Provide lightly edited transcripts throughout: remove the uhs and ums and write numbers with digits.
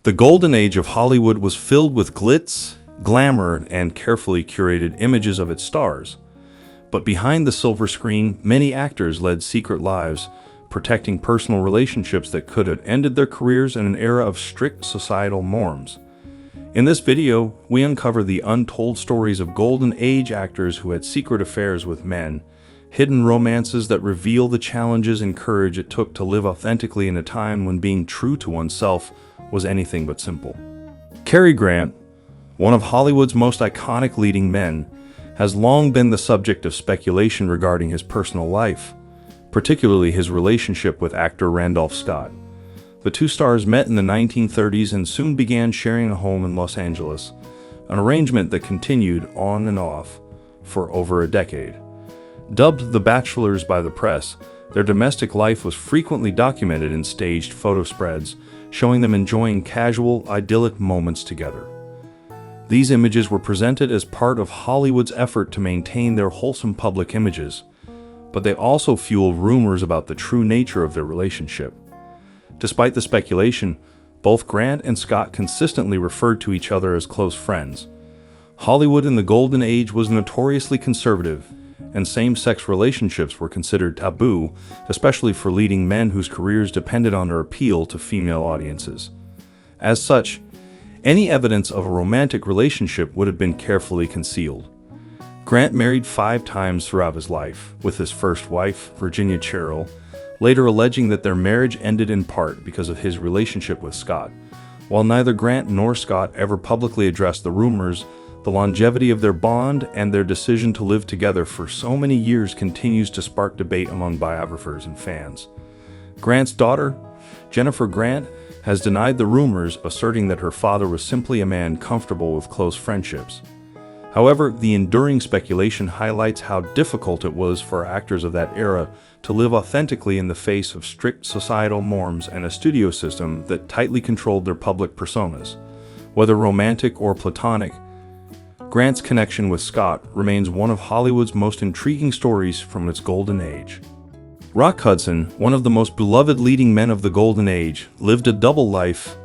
The golden age of Hollywood was filled with glitz, glamour, and carefully curated images of its stars. But behind the silver screen, many actors led secret lives, protecting personal relationships that could have ended their careers in an era of strict societal norms. In this video, we uncover the untold stories of golden age actors who had secret affairs with men, hidden romances that reveal the challenges and courage it took to live authentically in a time when being true to oneself was anything but simple. Cary Grant, one of Hollywood's most iconic leading men, has long been the subject of speculation regarding his personal life, particularly his relationship with actor Randolph Scott. The two stars met in the 1930s and soon began sharing a home in Los Angeles, an arrangement that continued on and off for over a decade. Dubbed the Bachelors by the press, their domestic life was frequently documented in staged photo spreads, showing them enjoying casual, idyllic moments together. These images were presented as part of Hollywood's effort to maintain their wholesome public images, but they also fueled rumors about the true nature of their relationship. Despite the speculation, both Grant and Scott consistently referred to each other as close friends. Hollywood in the golden age was notoriously conservative, and same-sex relationships were considered taboo, especially for leading men whose careers depended on their appeal to female audiences. As such, any evidence of a romantic relationship would have been carefully concealed. Grant married 5 times throughout his life, with his first wife, Virginia Cherrill, later alleging that their marriage ended in part because of his relationship with Scott. While neither Grant nor Scott ever publicly addressed the rumors, the longevity of their bond and their decision to live together for so many years continues to spark debate among biographers and fans. Grant's daughter, Jennifer Grant, has denied the rumors, asserting that her father was simply a man comfortable with close friendships. However, the enduring speculation highlights how difficult it was for actors of that era to live authentically in the face of strict societal norms and a studio system that tightly controlled their public personas. Whether romantic or platonic, Grant's connection with Scott remains one of Hollywood's most intriguing stories from its golden age. Rock Hudson, one of the most beloved leading men of the golden age, lived a double life,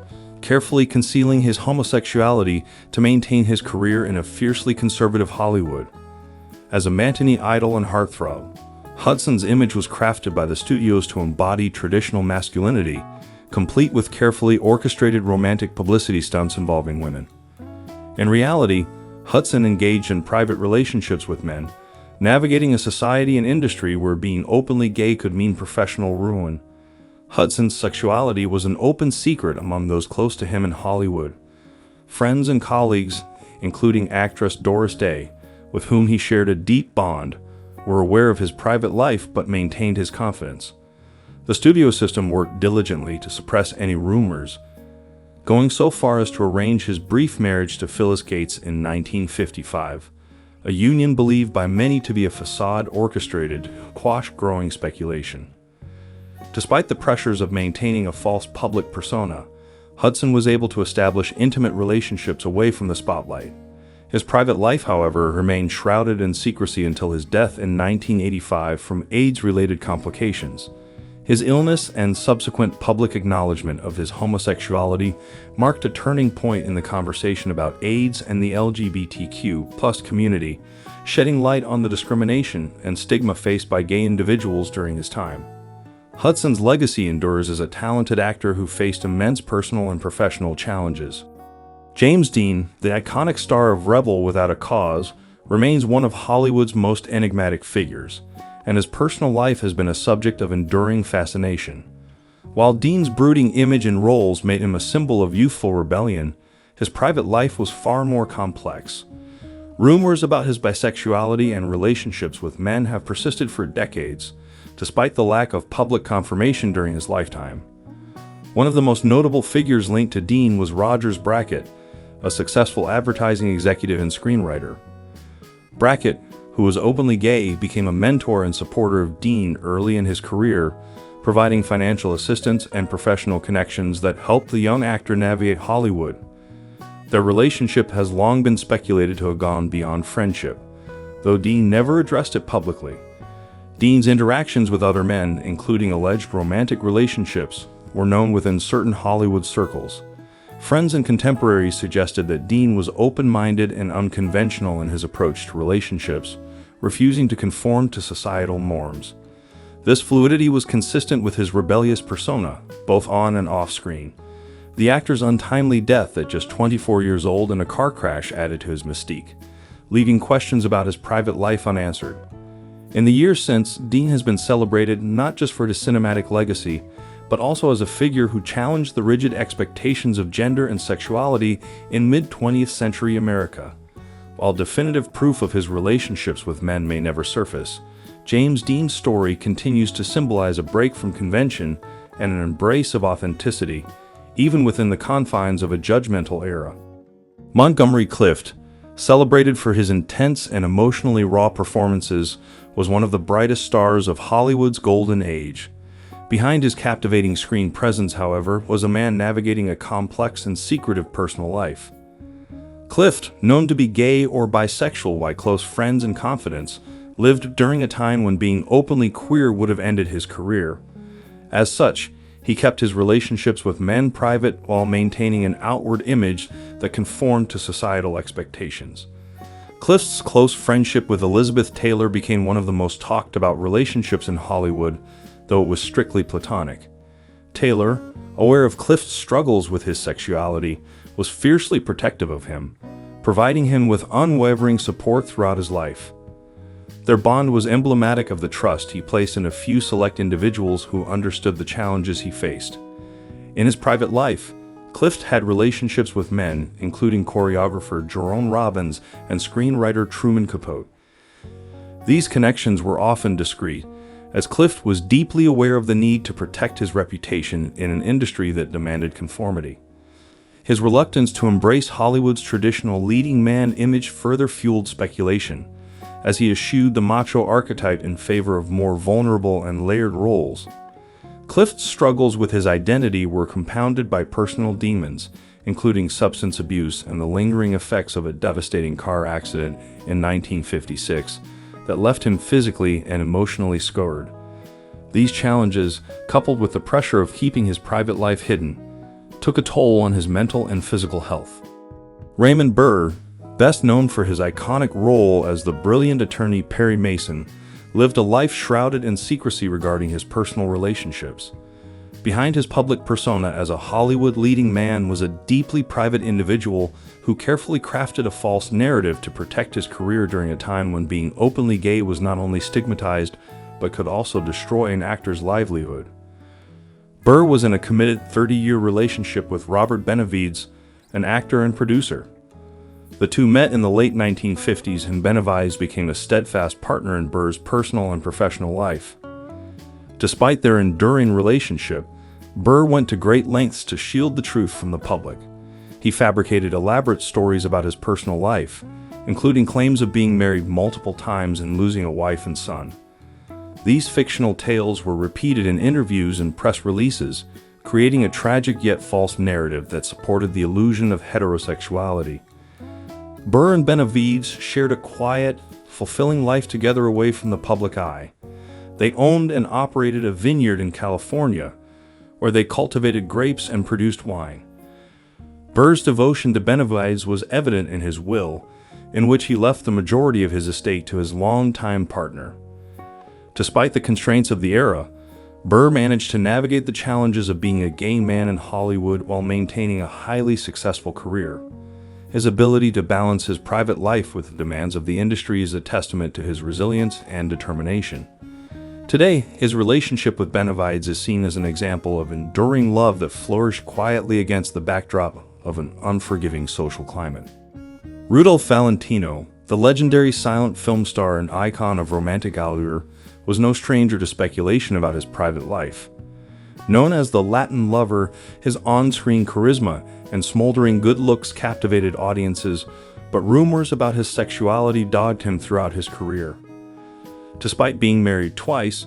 carefully concealing his homosexuality to maintain his career in a fiercely conservative Hollywood. As a matinee idol and heartthrob, Hudson's image was crafted by the studios to embody traditional masculinity, complete with carefully orchestrated romantic publicity stunts involving women. In reality, Hudson engaged in private relationships with men, navigating a society and industry where being openly gay could mean professional ruin. Hudson's sexuality was an open secret among those close to him in Hollywood. Friends and colleagues, including actress Doris Day, with whom he shared a deep bond, were aware of his private life but maintained his confidence. The studio system worked diligently to suppress any rumors, going so far as to arrange his brief marriage to Phyllis Gates in 1955, a union believed by many to be a facade orchestrated to quash growing speculation. Despite the pressures of maintaining a false public persona, Hudson was able to establish intimate relationships away from the spotlight. His private life, however, remained shrouded in secrecy until his death in 1985 from AIDS-related complications. His illness and subsequent public acknowledgement of his homosexuality marked a turning point in the conversation about AIDS and the LGBTQ+ community, shedding light on the discrimination and stigma faced by gay individuals during his time. Hudson's legacy endures as a talented actor who faced immense personal and professional challenges. James Dean, the iconic star of Rebel Without a Cause, remains one of Hollywood's most enigmatic figures, and his personal life has been a subject of enduring fascination. While Dean's brooding image and roles made him a symbol of youthful rebellion, his private life was far more complex. Rumors about his bisexuality and relationships with men have persisted for decades, despite the lack of public confirmation during his lifetime. One of the most notable figures linked to Dean was Rogers Brackett, a successful advertising executive and screenwriter. Brackett, who was openly gay, became a mentor and supporter of Dean early in his career, providing financial assistance and professional connections that helped the young actor navigate Hollywood. Their relationship has long been speculated to have gone beyond friendship, though Dean never addressed it publicly. Dean's interactions with other men, including alleged romantic relationships, were known within certain Hollywood circles. Friends and contemporaries suggested that Dean was open-minded and unconventional in his approach to relationships, refusing to conform to societal norms. This fluidity was consistent with his rebellious persona, both on and off screen. The actor's untimely death at just 24 years old in a car crash added to his mystique, leaving questions about his private life unanswered. In the years since, Dean has been celebrated not just for his cinematic legacy, but also as a figure who challenged the rigid expectations of gender and sexuality in mid-20th century America. While definitive proof of his relationships with men may never surface, James Dean's story continues to symbolize a break from convention and an embrace of authenticity, even within the confines of a judgmental era. Montgomery Clift, celebrated for his intense and emotionally raw performances, was one of the brightest stars of Hollywood's golden age. Behind his captivating screen presence, however, was a man navigating a complex and secretive personal life. Clift, known to be gay or bisexual by close friends and confidants, lived during a time when being openly queer would have ended his career. As such, he kept his relationships with men private while maintaining an outward image that conformed to societal expectations. Clift's close friendship with Elizabeth Taylor became one of the most talked about relationships in Hollywood, though it was strictly platonic. Taylor, aware of Clift's struggles with his sexuality, was fiercely protective of him, providing him with unwavering support throughout his life. Their bond was emblematic of the trust he placed in a few select individuals who understood the challenges he faced. In his private life, Clift had relationships with men, including choreographer Jerome Robbins and screenwriter Truman Capote. These connections were often discreet, as Clift was deeply aware of the need to protect his reputation in an industry that demanded conformity. His reluctance to embrace Hollywood's traditional leading man image further fueled speculation, as he eschewed the macho archetype in favor of more vulnerable and layered roles. Clift's struggles with his identity were compounded by personal demons, including substance abuse and the lingering effects of a devastating car accident in 1956 that left him physically and emotionally scarred. These challenges, coupled with the pressure of keeping his private life hidden, took a toll on his mental and physical health. Raymond Burr, best known for his iconic role as the brilliant attorney Perry Mason, lived a life shrouded in secrecy regarding his personal relationships. Behind his public persona as a Hollywood leading man was a deeply private individual who carefully crafted a false narrative to protect his career during a time when being openly gay was not only stigmatized, but could also destroy an actor's livelihood. Burr was in a committed 30-year relationship with Robert Benavides, an actor and producer. The two met in the late 1950s, and Benavides became a steadfast partner in Burr's personal and professional life. Despite their enduring relationship, Burr went to great lengths to shield the truth from the public. He fabricated elaborate stories about his personal life, including claims of being married multiple times and losing a wife and son. These fictional tales were repeated in interviews and press releases, creating a tragic yet false narrative that supported the illusion of heterosexuality. Burr and Benavides shared a quiet, fulfilling life together away from the public eye. They owned and operated a vineyard in California, where they cultivated grapes and produced wine. Burr's devotion to Benavides was evident in his will, in which he left the majority of his estate to his longtime partner. Despite the constraints of the era, Burr managed to navigate the challenges of being a gay man in Hollywood while maintaining a highly successful career. His ability to balance his private life with the demands of the industry is a testament to his resilience and determination. Today, his relationship with Benavides is seen as an example of enduring love that flourished quietly against the backdrop of an unforgiving social climate. Rudolph Valentino, the legendary silent film star and icon of romantic allure, was no stranger to speculation about his private life. Known as the Latin lover, his on-screen charisma and smoldering good looks captivated audiences, but rumors about his sexuality dogged him throughout his career. Despite being married twice,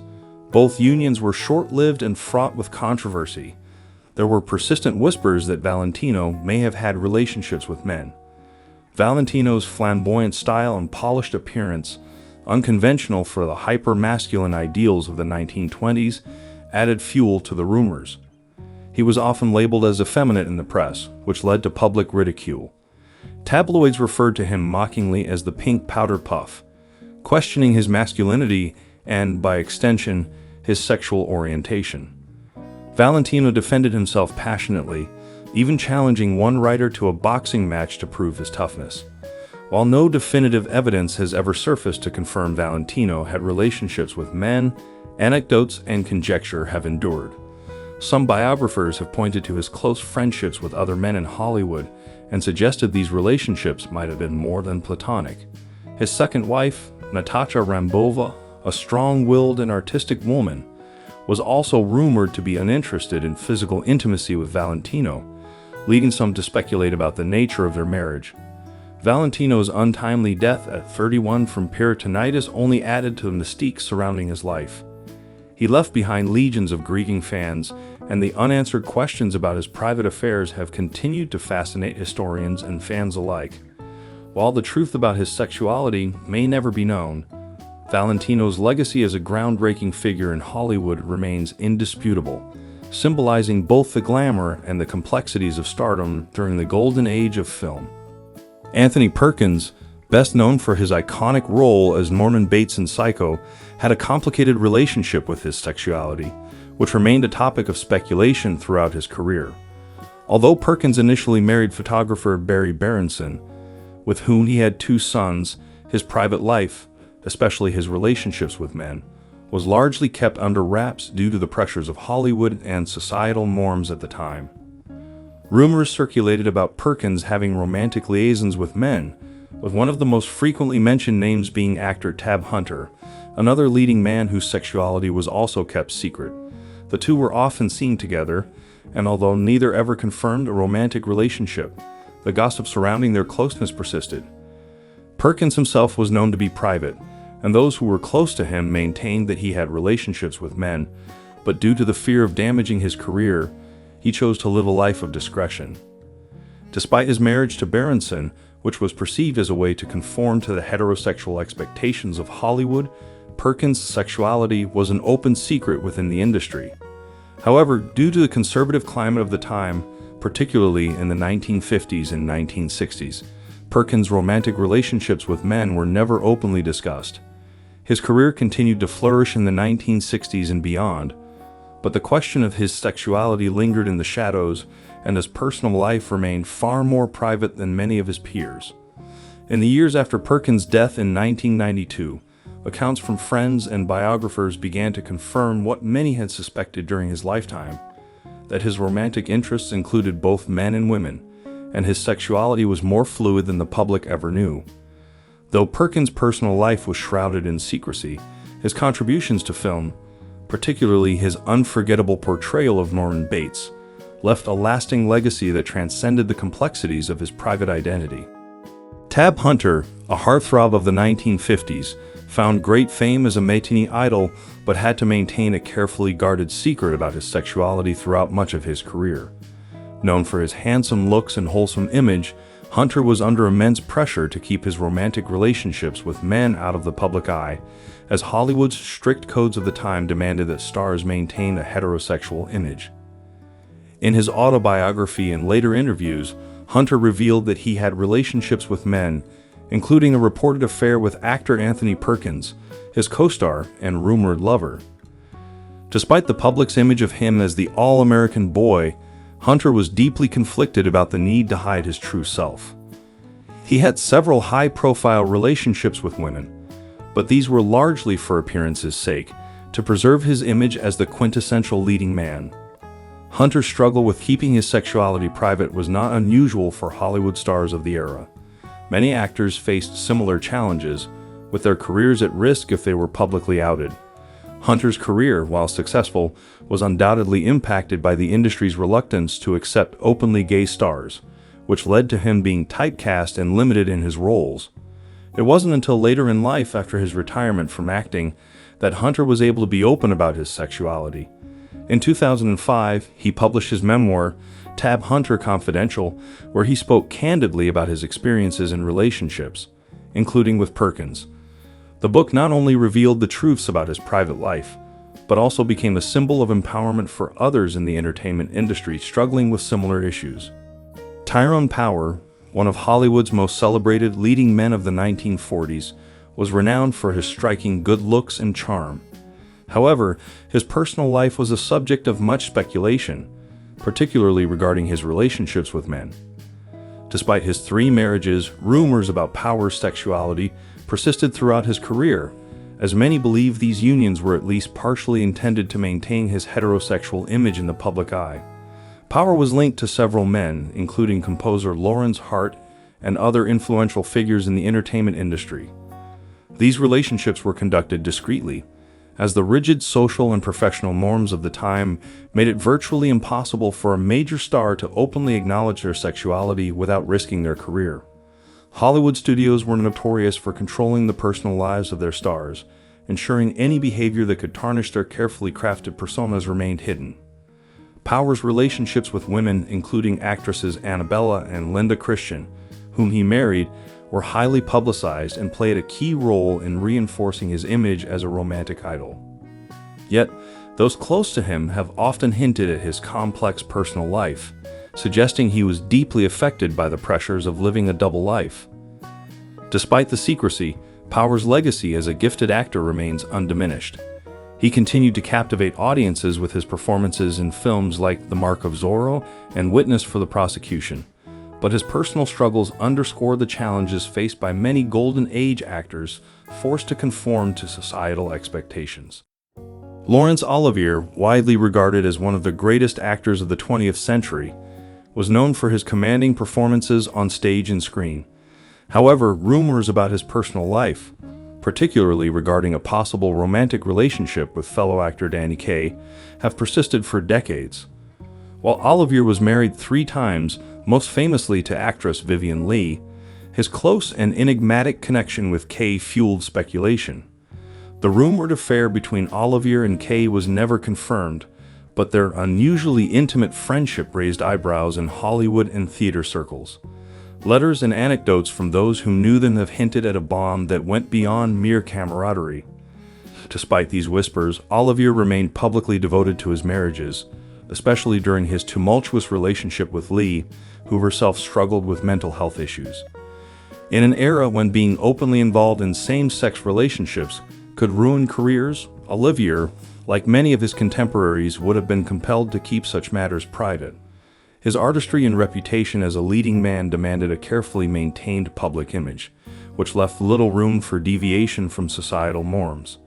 both unions were short-lived and fraught with controversy. There were persistent whispers that Valentino may have had relationships with men. Valentino's flamboyant style and polished appearance, unconventional for the hyper-masculine ideals of the 1920s, added fuel to the rumors. He was often labeled as effeminate in the press, which led to public ridicule. Tabloids referred to him mockingly as the pink powder puff, questioning his masculinity and, by extension, his sexual orientation. Valentino defended himself passionately, even challenging one writer to a boxing match to prove his toughness. While no definitive evidence has ever surfaced to confirm Valentino had relationships with men, anecdotes and conjecture have endured. Some biographers have pointed to his close friendships with other men in Hollywood and suggested these relationships might have been more than platonic. His second wife, Natasha Rambova, a strong-willed and artistic woman, was also rumored to be uninterested in physical intimacy with Valentino, leading some to speculate about the nature of their marriage. Valentino's untimely death at 31 from peritonitis only added to the mystique surrounding his life. He left behind legions of grieving fans, and the unanswered questions about his private affairs have continued to fascinate historians and fans alike. While the truth about his sexuality may never be known, Valentino's legacy as a groundbreaking figure in Hollywood remains indisputable, symbolizing both the glamour and the complexities of stardom during the golden age of film. Anthony Perkins, best known for his iconic role as Norman Bates in Psycho, had a complicated relationship with his sexuality, which remained a topic of speculation throughout his career. Although Perkins initially married photographer Barry Berenson, with whom he had 2 sons, his private life, especially his relationships with men, was largely kept under wraps due to the pressures of Hollywood and societal norms at the time. Rumors circulated about Perkins having romantic liaisons with men, with one of the most frequently mentioned names being actor Tab Hunter, another leading man whose sexuality was also kept secret. The two were often seen together, and although neither ever confirmed a romantic relationship, the gossip surrounding their closeness persisted. Perkins himself was known to be private, and those who were close to him maintained that he had relationships with men, but due to the fear of damaging his career, he chose to live a life of discretion. Despite his marriage to Berenson, which was perceived as a way to conform to the heterosexual expectations of Hollywood, Perkins' sexuality was an open secret within the industry. However, due to the conservative climate of the time, particularly in the 1950s and 1960s, Perkins' romantic relationships with men were never openly discussed. His career continued to flourish in the 1960s and beyond, but the question of his sexuality lingered in the shadows, and his personal life remained far more private than many of his peers. In the years after Perkins' death in 1992, accounts from friends and biographers began to confirm what many had suspected during his lifetime, that his romantic interests included both men and women, and his sexuality was more fluid than the public ever knew. Though Perkins' personal life was shrouded in secrecy, his contributions to film, particularly his unforgettable portrayal of Norman Bates, left a lasting legacy that transcended the complexities of his private identity. Tab Hunter, a heartthrob of the 1950s, found great fame as a matinee idol but had to maintain a carefully guarded secret about his sexuality throughout much of his career. Known for his handsome looks and wholesome image, Hunter was under immense pressure to keep his romantic relationships with men out of the public eye, as Hollywood's strict codes of the time demanded that stars maintain a heterosexual image. In his autobiography and later interviews, Hunter revealed that he had relationships with men, including a reported affair with actor Anthony Perkins, his co-star and rumored lover. Despite the public's image of him as the all-American boy, Hunter was deeply conflicted about the need to hide his true self. He had several high-profile relationships with women, but these were largely for appearance's sake, to preserve his image as the quintessential leading man. Hunter's struggle with keeping his sexuality private was not unusual for Hollywood stars of the era. Many actors faced similar challenges, with their careers at risk if they were publicly outed. Hunter's career, while successful, was undoubtedly impacted by the industry's reluctance to accept openly gay stars, which led to him being typecast and limited in his roles. It wasn't until later in life, after his retirement from acting, that Hunter was able to be open about his sexuality. In 2005, he published his memoir, Tab Hunter Confidential, where he spoke candidly about his experiences in relationships, including with Perkins. The book not only revealed the truths about his private life, but also became a symbol of empowerment for others in the entertainment industry struggling with similar issues. Tyrone Power, one of Hollywood's most celebrated leading men of the 1940s, was renowned for his striking good looks and charm. However, his personal life was a subject of much speculation, particularly regarding his relationships with men. Despite his 3 marriages, rumors about Power's sexuality persisted throughout his career, as many believe these unions were at least partially intended to maintain his heterosexual image in the public eye. Power was linked to several men, including composer Lawrence Hart and other influential figures in the entertainment industry. These relationships were conducted discreetly, as the rigid social and professional norms of the time made it virtually impossible for a major star to openly acknowledge their sexuality without risking their career. Hollywood studios were notorious for controlling the personal lives of their stars, ensuring any behavior that could tarnish their carefully crafted personas remained hidden. Power's relationships with women, including actresses Annabella and Linda Christian, whom he married, were highly publicized and played a key role in reinforcing his image as a romantic idol. Yet, those close to him have often hinted at his complex personal life, suggesting he was deeply affected by the pressures of living a double life. Despite the secrecy, Power's legacy as a gifted actor remains undiminished. He continued to captivate audiences with his performances in films like The Mark of Zorro and Witness for the Prosecution, but his personal struggles underscore the challenges faced by many Golden Age actors forced to conform to societal expectations. Laurence Olivier, widely regarded as one of the greatest actors of the 20th century, was known for his commanding performances on stage and screen. However, rumors about his personal life, particularly regarding a possible romantic relationship with fellow actor Danny Kaye, have persisted for decades. While Olivier was married 3 times, most famously to actress Vivien Leigh, his close and enigmatic connection with Kaye fueled speculation. The rumored affair between Olivier and Kaye was never confirmed, but their unusually intimate friendship raised eyebrows in Hollywood and theater circles. Letters and anecdotes from those who knew them have hinted at a bond that went beyond mere camaraderie. Despite these whispers, Olivier remained publicly devoted to his marriages, especially during his tumultuous relationship with Leigh, who herself struggled with mental health issues. In an era when being openly involved in same-sex relationships could ruin careers, Olivier, like many of his contemporaries, would have been compelled to keep such matters private. His artistry and reputation as a leading man demanded a carefully maintained public image, which left little room for deviation from societal norms.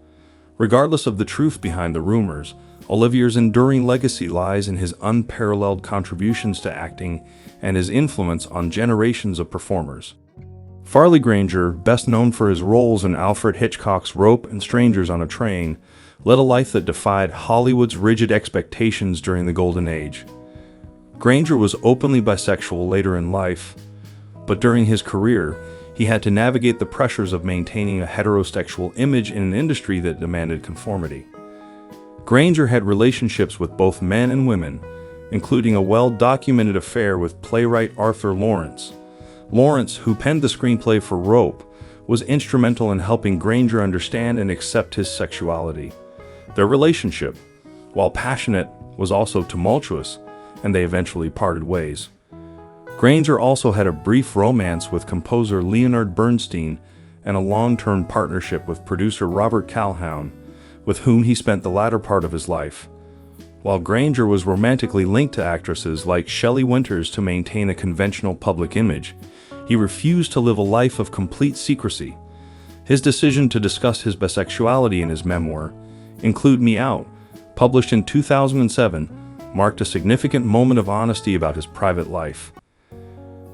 Regardless of the truth behind the rumors, Olivier's enduring legacy lies in his unparalleled contributions to acting and his influence on generations of performers. Farley Granger, best known for his roles in Alfred Hitchcock's Rope and Strangers on a Train, led a life that defied Hollywood's rigid expectations during the Golden Age. Granger was openly bisexual later in life, but during his career, he had to navigate the pressures of maintaining a heterosexual image in an industry that demanded conformity. Granger had relationships with both men and women, including a well-documented affair with playwright Arthur Lawrence. Lawrence, who penned the screenplay for Rope, was instrumental in helping Granger understand and accept his sexuality. Their relationship, while passionate, was also tumultuous, and they eventually parted ways. Granger also had a brief romance with composer Leonard Bernstein and a long-term partnership with producer Robert Calhoun, with whom he spent the latter part of his life. While Granger was romantically linked to actresses like Shelley Winters to maintain a conventional public image, he refused to live a life of complete secrecy. His decision to discuss his bisexuality in his memoir, Include Me Out, published in 2007, marked a significant moment of honesty about his private life.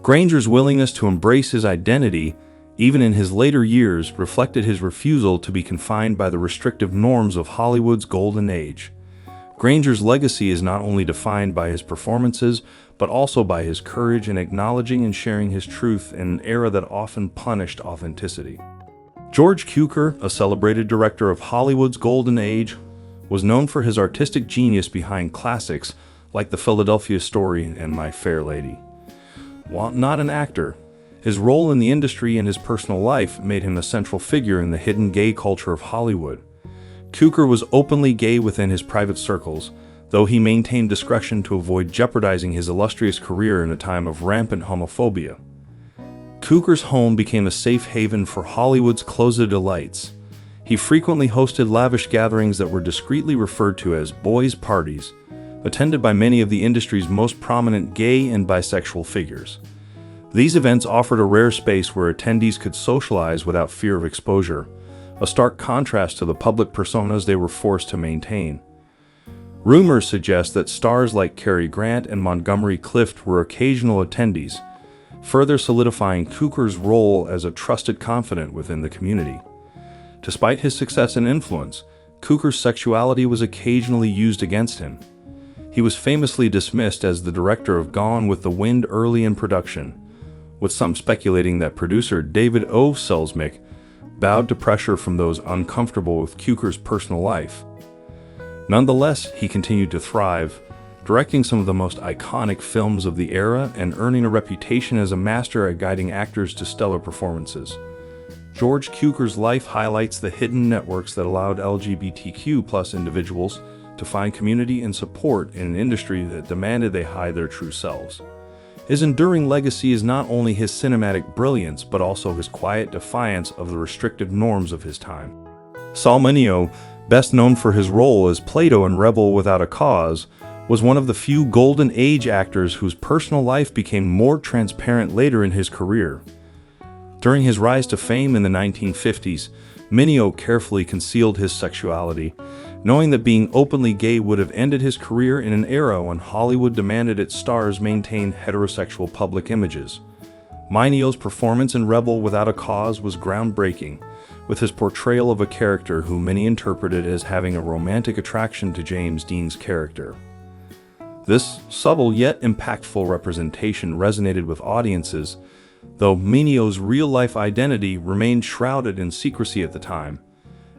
Granger's willingness to embrace his identity, even in his later years, reflected his refusal to be confined by the restrictive norms of Hollywood's Golden Age. Granger's legacy is not only defined by his performances, but also by his courage in acknowledging and sharing his truth in an era that often punished authenticity. George Cukor, a celebrated director of Hollywood's Golden Age, was known for his artistic genius behind classics like The Philadelphia Story and My Fair Lady. While not an actor, his role in the industry and his personal life made him a central figure in the hidden gay culture of Hollywood. Cukor was openly gay within his private circles, though he maintained discretion to avoid jeopardizing his illustrious career in a time of rampant homophobia. Cukor's home became a safe haven for Hollywood's closeted elites. He frequently hosted lavish gatherings that were discreetly referred to as boys' parties, attended by many of the industry's most prominent gay and bisexual figures. These events offered a rare space where attendees could socialize without fear of exposure, a stark contrast to the public personas they were forced to maintain. Rumors suggest that stars like Cary Grant and Montgomery Clift were occasional attendees, further solidifying Cukor's role as a trusted confidant within the community. Despite his success and influence, Cukor's sexuality was occasionally used against him. He was famously dismissed as the director of Gone with the Wind early in production, with some speculating that producer David O. Selznick bowed to pressure from those uncomfortable with Cukor's personal life. Nonetheless, he continued to thrive, directing some of the most iconic films of the era and earning a reputation as a master at guiding actors to stellar performances. George Cukor's life highlights the hidden networks that allowed LGBTQ+ individuals to find community and support in an industry that demanded they hide their true selves. His enduring legacy is not only his cinematic brilliance, but also his quiet defiance of the restrictive norms of his time. Saul Mineo, best known for his role as Plato in Rebel Without a Cause, was one of the few Golden Age actors whose personal life became more transparent later in his career. During his rise to fame in the 1950s, Mineo carefully concealed his sexuality, knowing that being openly gay would have ended his career in an era when Hollywood demanded its stars maintain heterosexual public images. Mineo's performance in Rebel Without a Cause was groundbreaking, with his portrayal of a character who many interpreted as having a romantic attraction to James Dean's character. This subtle yet impactful representation resonated with audiences, though Mineo's real-life identity remained shrouded in secrecy at the time.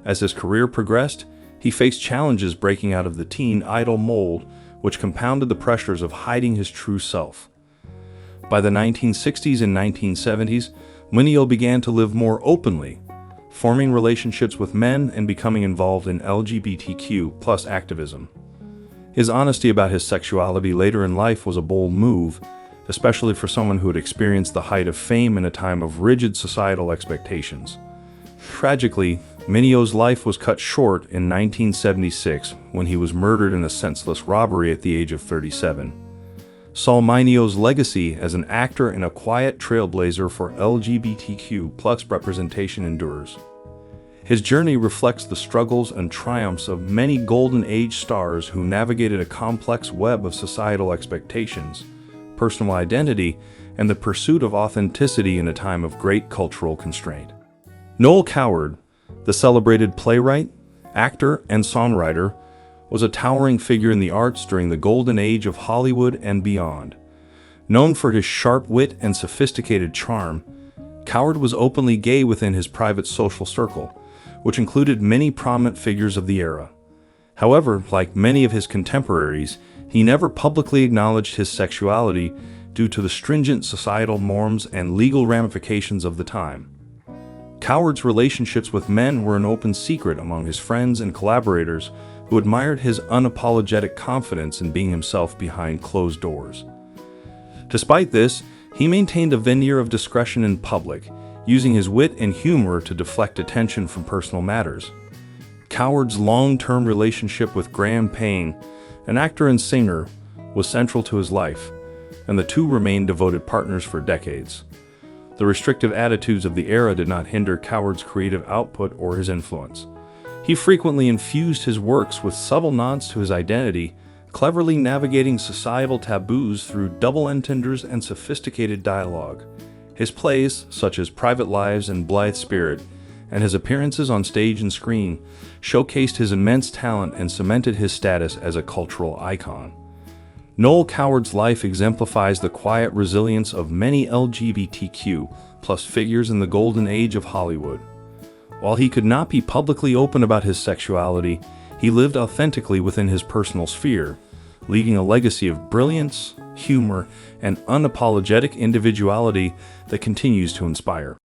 As his career progressed, he faced challenges breaking out of the teen idol mold, which compounded the pressures of hiding his true self. By the 1960s and 1970s, Mineo began to live more openly, forming relationships with men and becoming involved in LGBTQ+ activism. His honesty about his sexuality later in life was a bold move, especially for someone who had experienced the height of fame in a time of rigid societal expectations. Tragically, Mineo's life was cut short in 1976 when he was murdered in a senseless robbery at the age of 37. Saul Mineo's legacy as an actor and a quiet trailblazer for LGBTQ+ representation endures. His journey reflects the struggles and triumphs of many Golden Age stars who navigated a complex web of societal expectations, personal identity, and the pursuit of authenticity in a time of great cultural constraint. Noel Coward, the celebrated playwright, actor, and songwriter, was a towering figure in the arts during the Golden Age of Hollywood and beyond. Known for his sharp wit and sophisticated charm, Coward was openly gay within his private social circle, which included many prominent figures of the era. However, like many of his contemporaries, he never publicly acknowledged his sexuality due to the stringent societal norms and legal ramifications of the time. Coward's relationships with men were an open secret among his friends and collaborators who admired his unapologetic confidence in being himself behind closed doors. Despite this, he maintained a veneer of discretion in public, using his wit and humor to deflect attention from personal matters. Coward's long-term relationship with Graham Payne, an actor and singer, was central to his life, and the two remained devoted partners for decades. The restrictive attitudes of the era did not hinder Coward's creative output or his influence. He frequently infused his works with subtle nods to his identity, cleverly navigating societal taboos through double entendres and sophisticated dialogue. His plays, such as Private Lives and Blithe Spirit, and his appearances on stage and screen, showcased his immense talent and cemented his status as a cultural icon. Noel Coward's life exemplifies the quiet resilience of many LGBTQ+ figures in the Golden Age of Hollywood. While he could not be publicly open about his sexuality, he lived authentically within his personal sphere, leaving a legacy of brilliance, humor, and unapologetic individuality that continues to inspire.